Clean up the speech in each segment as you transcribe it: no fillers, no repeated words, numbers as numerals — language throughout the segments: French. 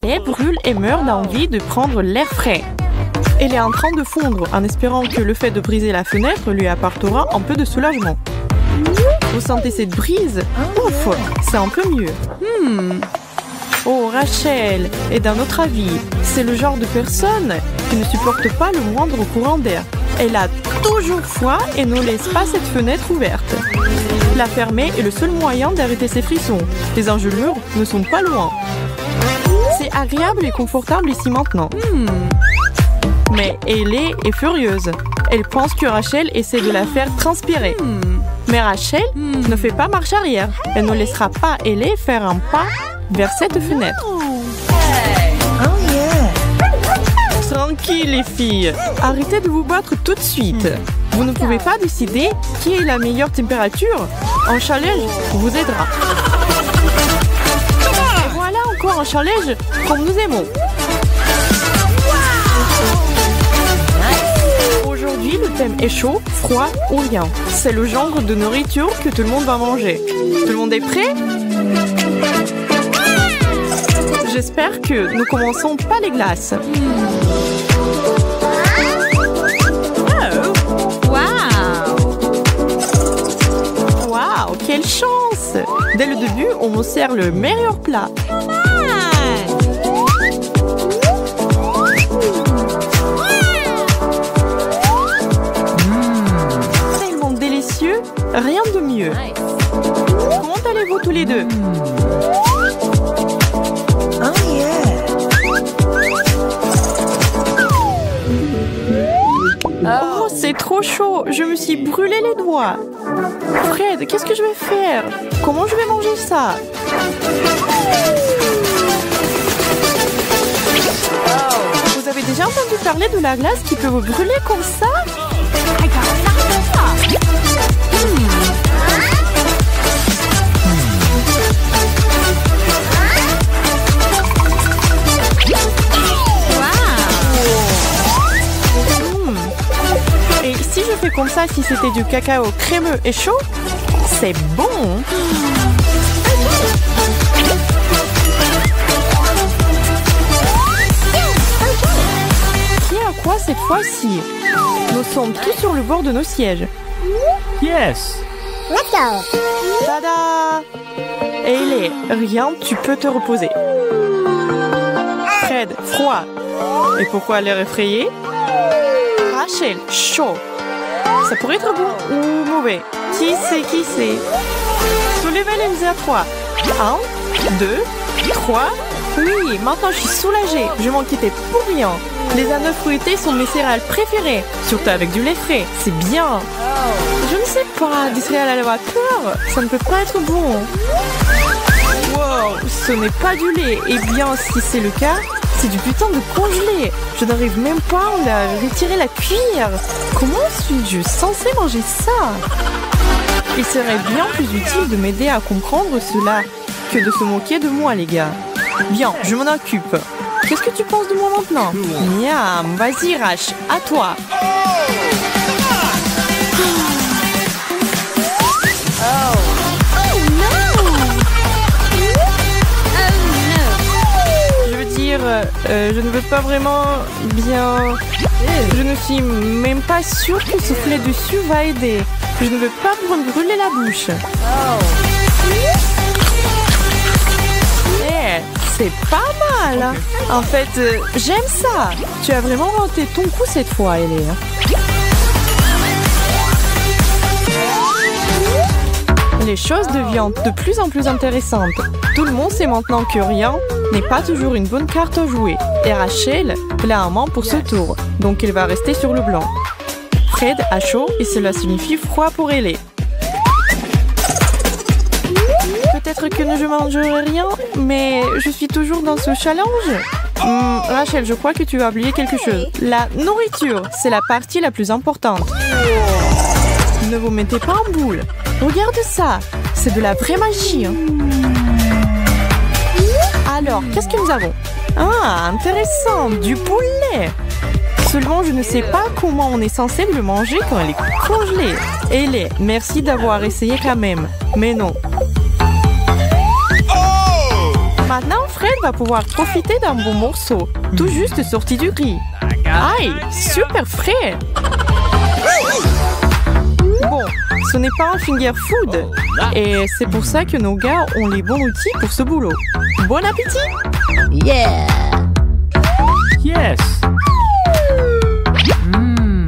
Elle brûle et meurt d'envie de prendre l'air frais. Elle est en train de fondre en espérant que le fait de briser la fenêtre lui apportera un peu de soulagement. Vous sentez cette brise? Ouf, c'est un peu mieux. Oh, Rachel est d'un autre avis. C'est le genre de personne qui ne supporte pas le moindre courant d'air. Elle a toujours froid et ne laisse pas cette fenêtre ouverte. La fermer est le seul moyen d'arrêter ses frissons. Les engelures ne sont pas loin. C'est agréable et confortable ici maintenant. Mais Ellie est furieuse. Elle pense que Rachel essaie de la faire transpirer. Mais Rachel ne fait pas marche arrière. Elle ne laissera pas Ellie faire un pas vers cette fenêtre. Tranquille les filles, arrêtez de vous battre tout de suite. Vous ne pouvez pas décider qui est la meilleure température. Un challenge vous aidera. Et voilà encore un challenge comme nous aimons. Aujourd'hui, le thème est chaud, froid ou rien. C'est le genre de nourriture que tout le monde va manger. Tout le monde est prêt? J'espère que nous commençons pas les glaces. Waouh, quelle chance! Dès le début, on me sert le meilleur plat. Tellement délicieux, rien de mieux. Comment allez-vous tous les deux? Oh, c'est trop chaud. Je me suis brûlé les doigts. Fred, qu'est-ce que je vais faire? Comment je vais manger ça? Vous avez déjà entendu parler de la glace qui peut vous brûler comme ça? Et si je fais comme ça, si c'était du cacao crémeux et chaud, c'est bon. Qui a quoi cette fois-ci? Nous sommes tous sur le bord de nos sièges. Yes. Let's go. Tada! Ellie, rien, tu peux te reposer. Fred, froid. Et pourquoi l'air effrayé? Rachel, chaud. Ça pourrait être bon ou mauvais. Qui sait? Soulevez les à 3. 1, 2, 3. Oui, maintenant je suis soulagée. Je m'en quittais pour rien. Les ananas fruités sont mes céréales préférées. Surtout avec du lait frais. C'est bien. Je ne sais pas, des céréales à la vapeur, ça ne peut pas être bon. Wow, ce n'est pas du lait. Eh bien, si c'est le cas, c'est du putain de congelé. Je n'arrive même pas à retirer la cuillère. Comment suis-je censée manger ça? Il serait bien plus utile de m'aider à comprendre cela que de se moquer de moi, les gars. Bien, je m'en occupe. Qu'est-ce que tu penses de moi maintenant? Miam, vas-y Rach, à toi. Je ne veux pas vraiment bien... Je ne suis même pas sûre que souffler dessus va aider. Je ne veux pas me brûler la bouche. C'est pas mal. En fait, j'aime ça. Tu as vraiment raté ton coup cette fois, Ellie. Les choses deviennent de plus en plus intéressantes. Tout le monde sait maintenant que rien n'est pas toujours une bonne carte à jouer. Et Rachel, elle a un main pour ce tour, donc elle va rester sur le blanc. Fred a chaud et cela signifie froid pour Ellie. Peut-être que je ne mangerai rien, mais je suis toujours dans ce challenge. Rachel, je crois que tu as oublié quelque chose. La nourriture, c'est la partie la plus importante. Ne vous mettez pas en boule. Regarde ça, c'est de la vraie magie. Alors, qu'est-ce que nous avons? Ah, intéressant, du poulet. Seulement, je ne sais pas comment on est censé le manger quand elle est congelée. Ellie, merci d'avoir essayé quand même. Mais non. Maintenant, Fred va pouvoir profiter d'un bon morceau, tout juste sorti du riz. Aïe, super frais! Bon, ce n'est pas un finger food, et c'est pour ça que nos gars ont les bons outils pour ce boulot. Bon appétit! Yeah! Yes! Oh no!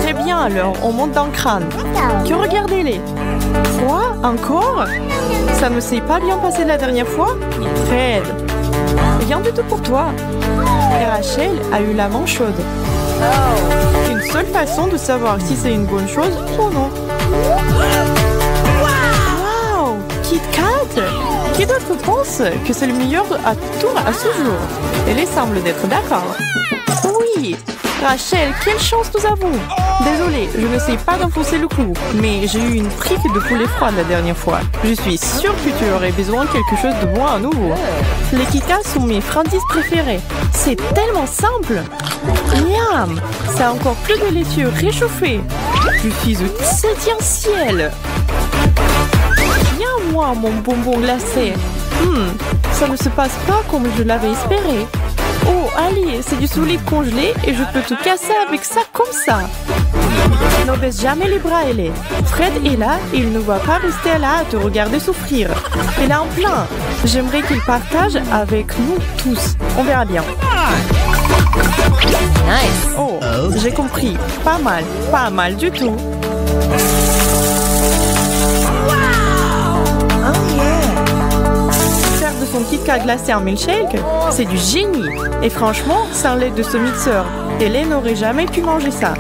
Très bien alors, on monte dans le crâne. Que regardez-les! Froid? Encore? Ça ne s'est pas bien passé la dernière fois? Fred! Rien du tout pour toi. Et Rachel a eu la main chaude. Une seule façon de savoir si c'est une bonne chose ou non. Wow! Kit Kat! Qui d'autre pense que c'est le meilleur à tour à ce jour? Elle semble d'être d'accord. Oui! Rachel, quelle chance nous avons! Désolée, je ne sais pas d'enfoncer le clou, mais j'ai eu une brique de poulet froid la dernière fois. Je suis sûre que tu aurais besoin de quelque chose de bon à nouveau. Les Kit Kats sont mes friandises préférées. C'est tellement simple! Miam! C'est encore plus délicieux réchauffé. Je suis au 7e ciel. Viens moi, mon bonbon glacé. Ça ne se passe pas comme je l'avais espéré. Oh, allez, c'est du solide congelé et je peux tout casser avec ça comme ça. Ne baisse jamais les bras, Ellie. Fred est là et il ne va pas rester là à te regarder souffrir. Il est en plein. J'aimerais qu'il partage avec nous tous. On verra bien. Nice! Oh, j'ai compris. Pas mal du tout. Faire de son Kit Kat glacé en milkshake, c'est du génie. Et franchement, sans l'aide de ce mixeur, Hélène n'aurait jamais pu manger ça.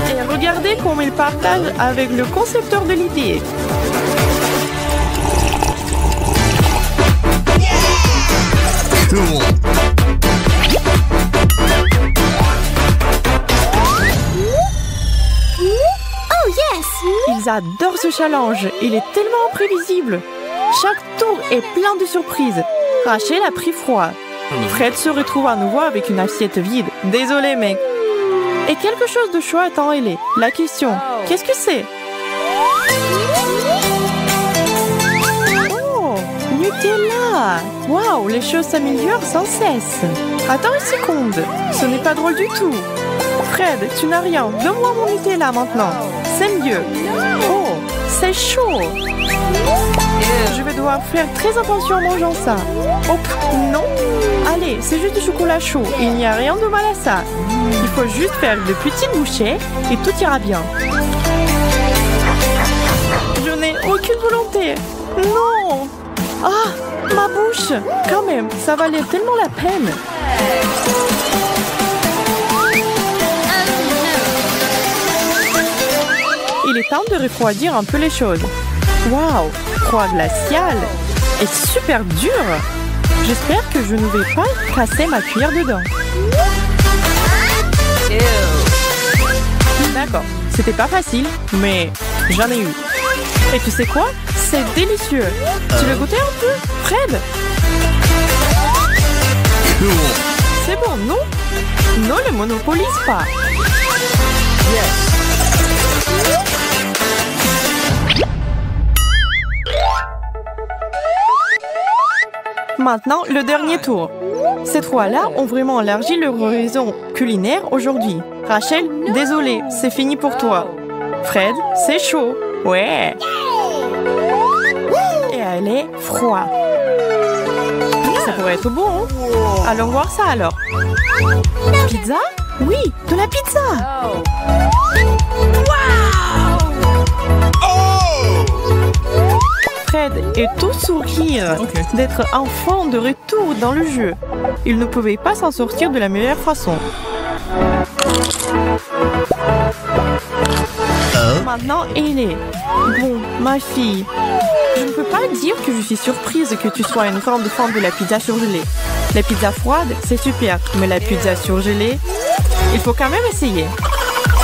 Et regardez comme il partage avec le concepteur de l'idée. Ils adorent ce challenge. Il est tellement imprévisible. Chaque tour est plein de surprises. Rachel a pris froid. Fred se retrouve à nouveau avec une assiette vide. Désolé, mec. Et quelque chose de chaud attend Ellie. La question, qu'est-ce que c'est? Oh, Nutella! Waouh, les choses s'améliorent sans cesse. Attends une seconde. Ce n'est pas drôle du tout. Fred, tu n'as rien. Donne-moi mon Nutella maintenant. C'est mieux. Oh, c'est chaud. Je vais devoir faire très attention en mangeant ça. Oh, non. Allez, c'est juste du chocolat chaud. Il n'y a rien de mal à ça. Il faut juste faire de petites bouchées et tout ira bien. Je n'ai aucune volonté. Non. Ah, ma bouche. Quand même, ça valait tellement la peine. Il est temps de refroidir un peu les choses. Waouh, froid glacial et super dur. J'espère que je ne vais pas casser ma cuillère dedans. D'accord, c'était pas facile, mais j'en ai eu. Et tu sais quoi? C'est délicieux. Tu veux goûter un peu, Fred? C'est bon, non? Non, ne monopolise pas. Maintenant, le dernier tour. Ces trois-là ont vraiment élargi leur horizon culinaire aujourd'hui. Rachel, désolée, c'est fini pour toi. Fred, c'est chaud. Ouais. Et elle est froid. Ça pourrait être bon, hein? Allons voir ça alors. Pizza? Oui, de la pizza. Fred est tout sourire d'être enfin de retour dans le jeu. Il ne pouvait pas s'en sortir de la meilleure façon. Maintenant, Ellie. Bon, ma fille, je ne peux pas dire que je suis surprise que tu sois une grande fan de la pizza surgelée. La pizza froide, c'est super, mais la pizza surgelée, il faut quand même essayer.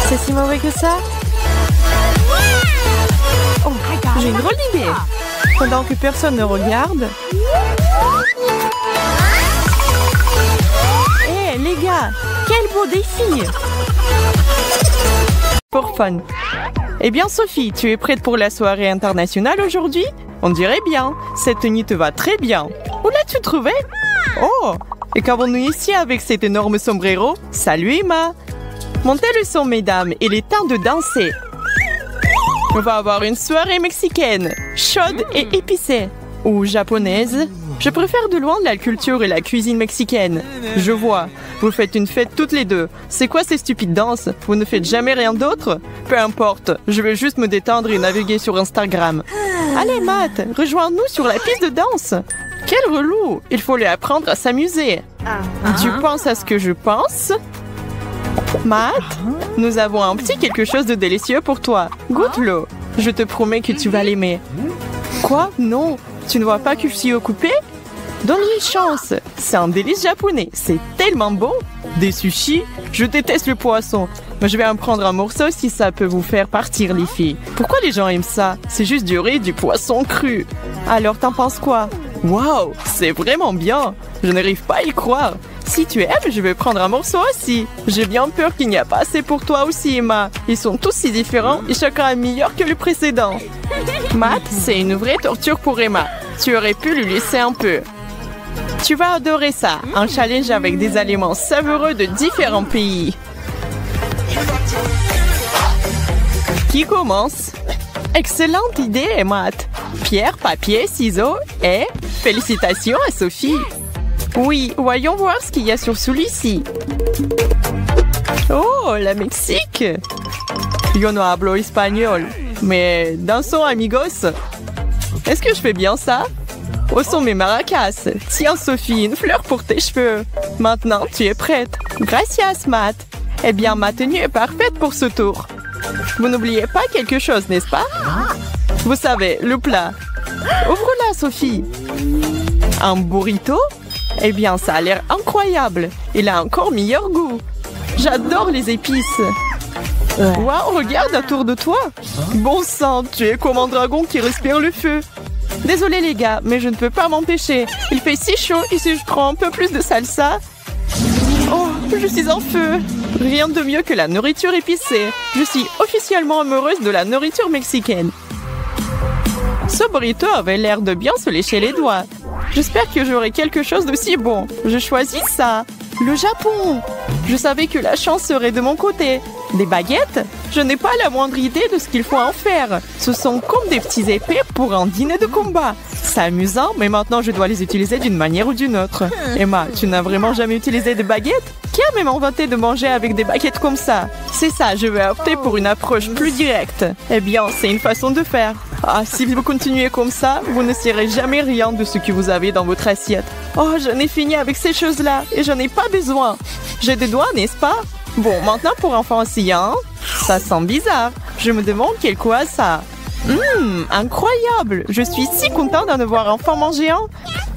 C'est si mauvais que ça? Oh, j'ai une drôle d'idée. pendant que personne ne regarde. Hé, les gars, quel beau défi! Pour fun. Eh bien, Sophie, tu es prête pour la soirée internationale aujourd'hui? On dirait bien. Cette tenue te va très bien. Où l'as-tu trouvé? Oh! Et qu'avons-nous ici avec cet énorme sombrero? Salut Emma! Montez le son, mesdames, il est temps de danser. On va avoir une soirée mexicaine, chaude et épicée. Ou japonaise. Je préfère de loin la culture et la cuisine mexicaine. Je vois. Vous faites une fête toutes les deux. C'est quoi ces stupides danses? Vous ne faites jamais rien d'autre? Peu importe. Je vais juste me détendre et naviguer sur Instagram. Allez, Matt, rejoins-nous sur la piste de danse. Quel relou! Il faut lui apprendre à s'amuser. Tu penses à ce que je pense? Matt, nous avons un petit quelque chose de délicieux pour toi. Goûte-le. Je te promets que tu vas l'aimer. Quoi? Non. Tu ne vois pas que je suis occupée? Donne-lui une chance. C'est un délice japonais. C'est tellement bon. Des sushis? Je déteste le poisson. Mais je vais en prendre un morceau si ça peut vous faire partir, les filles. Pourquoi les gens aiment ça? C'est juste du riz et du poisson cru. Alors, t'en penses quoi? Waouh, c'est vraiment bien. Je n'arrive pas à y croire. Si tu aimes, je vais prendre un morceau aussi. J'ai bien peur qu'il n'y a pas assez pour toi aussi, Emma. Ils sont tous si différents et chacun est meilleur que le précédent. Matt, c'est une vraie torture pour Emma. Tu aurais pu lui laisser un peu. Tu vas adorer ça. Un challenge avec des aliments savoureux de différents pays. Qui commence? Excellente idée, Matt. Pierre, papier, ciseaux et félicitations à Sophie. Oui, voyons voir ce qu'il y a sur celui-ci. Oh, la Mexique. Yo no hablo espagnol. Mais dansons, amigos. Est-ce que je fais bien ça? Où sont mes maracas? Tiens, Sophie, une fleur pour tes cheveux. Maintenant, tu es prête. Gracias, Matt. Eh bien, ma tenue est parfaite pour ce tour. Vous n'oubliez pas quelque chose, n'est-ce pas? Vous savez, le plat. Ouvre-la, Sophie. Un burrito? Eh bien, ça a l'air incroyable. Il a encore meilleur goût. J'adore les épices. Waouh, regarde autour de toi. Bon sang, tu es comme un dragon qui respire le feu. Désolé les gars, mais je ne peux pas m'empêcher. Il fait si chaud et si je prends un peu plus de salsa... Oh, je suis en feu. Rien de mieux que la nourriture épicée. Je suis officiellement amoureuse de la nourriture mexicaine. Ce burrito avait l'air de bien se lécher les doigts. J'espère que j'aurai quelque chose d'aussi bon. Je choisis ça. Le Japon. Je savais que la chance serait de mon côté. Des baguettes? Je n'ai pas la moindre idée de ce qu'il faut en faire. Ce sont comme des petits épées pour un dîner de combat. C'est amusant, mais maintenant je dois les utiliser d'une manière ou d'une autre. Emma, tu n'as vraiment jamais utilisé des baguettes? Qui a même inventé de manger avec des baguettes comme ça? C'est ça, je vais opter pour une approche plus directe. Eh bien, c'est une façon de faire. Ah, si vous continuez comme ça, vous ne saurez jamais rien de ce que vous avez dans votre assiette. Oh, j'en ai fini avec ces choses-là et j'en ai pas besoin. J'ai des doigts, n'est-ce pas? Bon, maintenant pour enfants aussi, hein? Ça sent bizarre. Je me demande quel quoi ça. Incroyable! Je suis si contente d'en voir enfin manger un.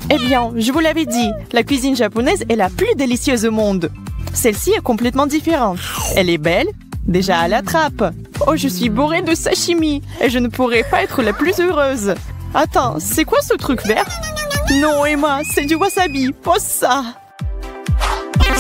Eh bien, je vous l'avais dit, la cuisine japonaise est la plus délicieuse au monde. Celle-ci est complètement différente. Elle est belle, déjà à la trappe. Oh, je suis bourrée de sashimi et je ne pourrais pas être la plus heureuse. Attends, c'est quoi ce truc vert? Non, Emma, c'est du wasabi. Pose ça.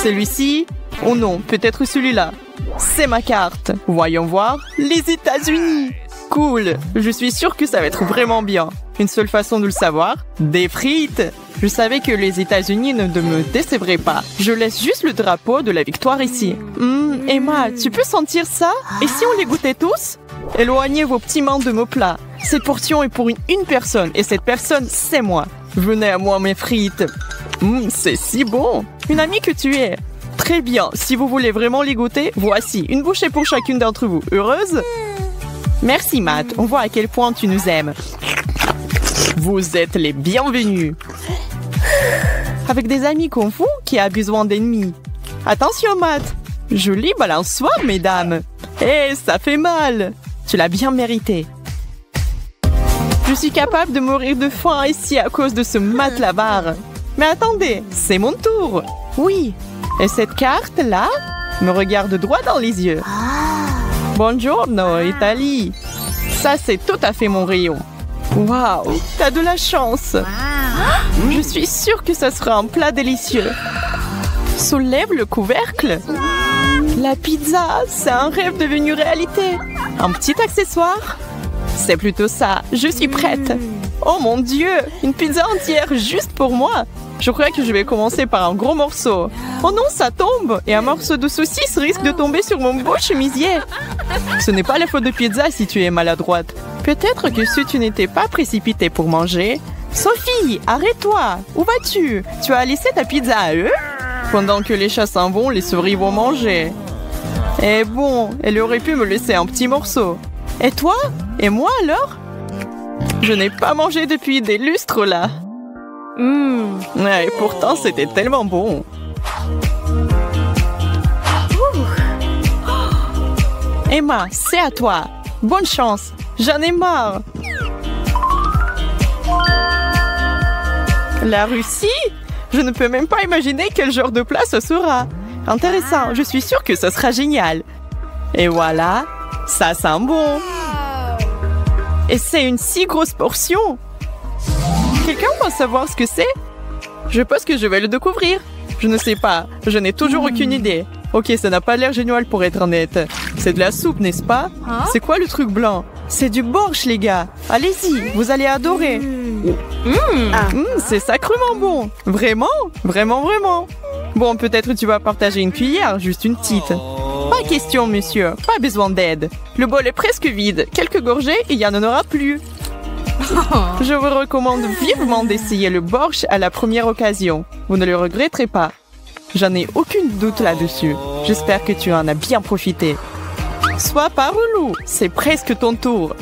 Celui-ci? Oh non, peut-être celui-là. C'est ma carte. Voyons voir. Les États-Unis. Cool. Je suis sûre que ça va être vraiment bien. Une seule façon de le savoir, des frites. Je savais que les États-Unis ne me décevraient pas. Je laisse juste le drapeau de la victoire ici. Emma, tu peux sentir ça? Et si on les goûtait tous? Éloignez vos petits mains de mon plat. Cette portion est pour une personne et cette personne, c'est moi. Venez à moi, mes frites. C'est si bon. Une amie que tu es. Très bien. Si vous voulez vraiment les goûter, voici une bouchée pour chacune d'entre vous. Heureuse? Merci, Matt. On voit à quel point tu nous aimes. Vous êtes les bienvenus. Avec des amis comme vous, qui a besoin d'ennemis. Attention, Matt. Jolie balançoire, mesdames. Ça fait mal. Tu l'as bien mérité. Je suis capable de mourir de faim ici à cause de ce Matt Labarre. Mais attendez, c'est mon tour. Oui. Et cette carte-là me regarde droit dans les yeux. Buongiorno, Italie. Ça, c'est tout à fait mon rayon. Waouh, t'as de la chance. Je suis sûre que ça sera un plat délicieux. Soulève le couvercle. La pizza, c'est un rêve devenu réalité. Un petit accessoire? C'est plutôt ça, je suis prête. Oh mon Dieu, une pizza entière juste pour moi. Je crois que je vais commencer par un gros morceau. Oh non, ça tombe. Et un morceau de saucisse risque de tomber sur mon beau chemisier. Ce n'est pas la faute de pizza si tu es maladroite. Peut-être que si tu n'étais pas précipitée pour manger... Sophie, arrête-toi. Où vas-tu? Tu as laissé ta pizza à eux? Pendant que les chats s'en vont, les souris vont manger. Eh bon, elle aurait pu me laisser un petit morceau. Et toi? Et moi alors? Je n'ai pas mangé depuis des lustres là. Ouais, pourtant c'était tellement bon. Emma, c'est à toi. Bonne chance. J'en ai marre. La Russie? Je ne peux même pas imaginer quel genre de plat ce sera. Intéressant, je suis sûre que ce sera génial. Et voilà, ça sent bon. Et c'est une si grosse portion. Quelqu'un peut savoir ce que c'est? Je pense que je vais le découvrir. Je ne sais pas, je n'ai toujours aucune idée. Ok, ça n'a pas l'air génial pour être honnête. C'est de la soupe, n'est-ce pas? C'est quoi le truc blanc? C'est du borsch, les gars. Allez-y, vous allez adorer. C'est sacrément bon. Vraiment? Vraiment, vraiment. Bon, peut-être tu vas partager une cuillère, juste une petite. Pas question, monsieur. Pas besoin d'aide. Le bol est presque vide. Quelques gorgées et il n'y en aura plus. Je vous recommande vivement d'essayer le borsch à la première occasion. Vous ne le regretterez pas. J'en ai aucun doute là-dessus. J'espère que tu en as bien profité. Sois pas relou, c'est presque ton tour.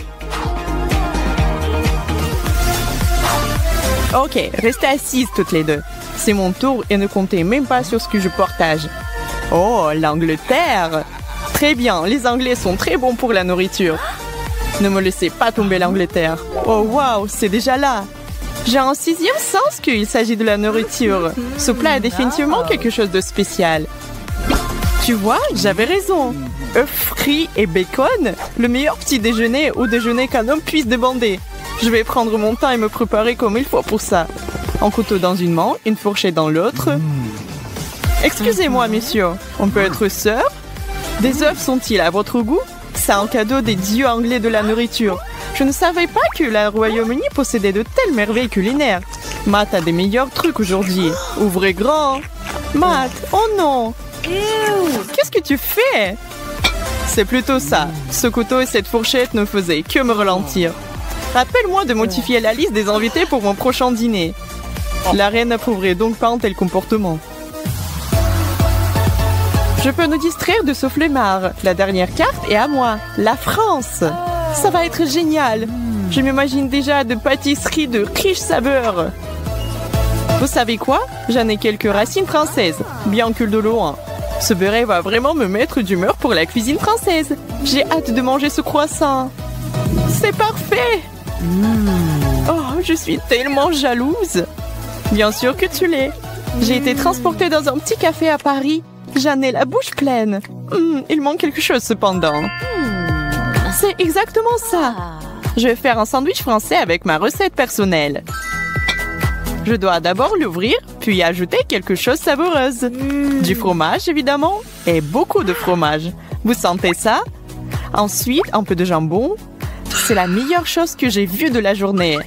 Ok, restez assises toutes les deux. C'est mon tour et ne comptez même pas sur ce que je partage. Oh, l'Angleterre! Très bien, les Anglais sont très bons pour la nourriture. Ne me laissez pas tomber l'Angleterre. Oh waouh, c'est déjà là. J'ai un sixième sens qu'il s'agit de la nourriture. Ce plat est définitivement quelque chose de spécial. Tu vois, j'avais raison. Œufs frits et bacon, le meilleur petit déjeuner ou déjeuner qu'un homme puisse demander. Je vais prendre mon temps et me préparer comme il faut pour ça. Un couteau dans une main, une fourchette dans l'autre. Excusez-moi, messieurs, on peut être sœurs? Des œufs sont-ils à votre goût? C'est un cadeau des dieux anglais de la nourriture. Je ne savais pas que le Royaume-Uni possédait de telles merveilles culinaires. Matt a des meilleurs trucs aujourd'hui. Ouvrez grand. Matt, oh non. Qu'est-ce que tu fais? C'est plutôt ça. Ce couteau et cette fourchette ne faisaient que me ralentir. Rappelle-moi de modifier la liste des invités pour mon prochain dîner. La reine n'approuverait donc pas un tel comportement. Je peux nous distraire de ce flemmard. La dernière carte est à moi. La France. Ça va être génial. Je m'imagine déjà de pâtisseries de riches saveurs. Vous savez quoi? J'en ai quelques racines françaises, bien que de loin. Ce beurre va vraiment me mettre d'humeur pour la cuisine française. J'ai hâte de manger ce croissant. C'est parfait. Oh, je suis tellement jalouse. Bien sûr que tu l'es. J'ai été transportée dans un petit café à Paris. J'en ai la bouche pleine. Il manque quelque chose cependant. C'est exactement ça. Je vais faire un sandwich français avec ma recette personnelle. Je dois d'abord l'ouvrir, puis ajouter quelque chose de savoureuse. Du fromage, évidemment, et beaucoup de fromage. Vous sentez ça? Ensuite, un peu de jambon. C'est la meilleure chose que j'ai vue de la journée.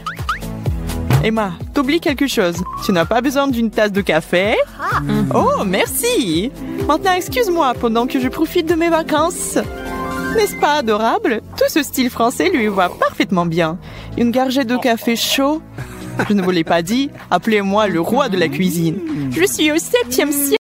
Emma, t'oublies quelque chose. Tu n'as pas besoin d'une tasse de café? Oh, merci! Maintenant, excuse-moi pendant que je profite de mes vacances. N'est-ce pas adorable? Tout ce style français lui va parfaitement bien. Une gorgée de café chaud. Je ne vous l'ai pas dit, appelez-moi le roi de la cuisine. Je suis au 7e siècle.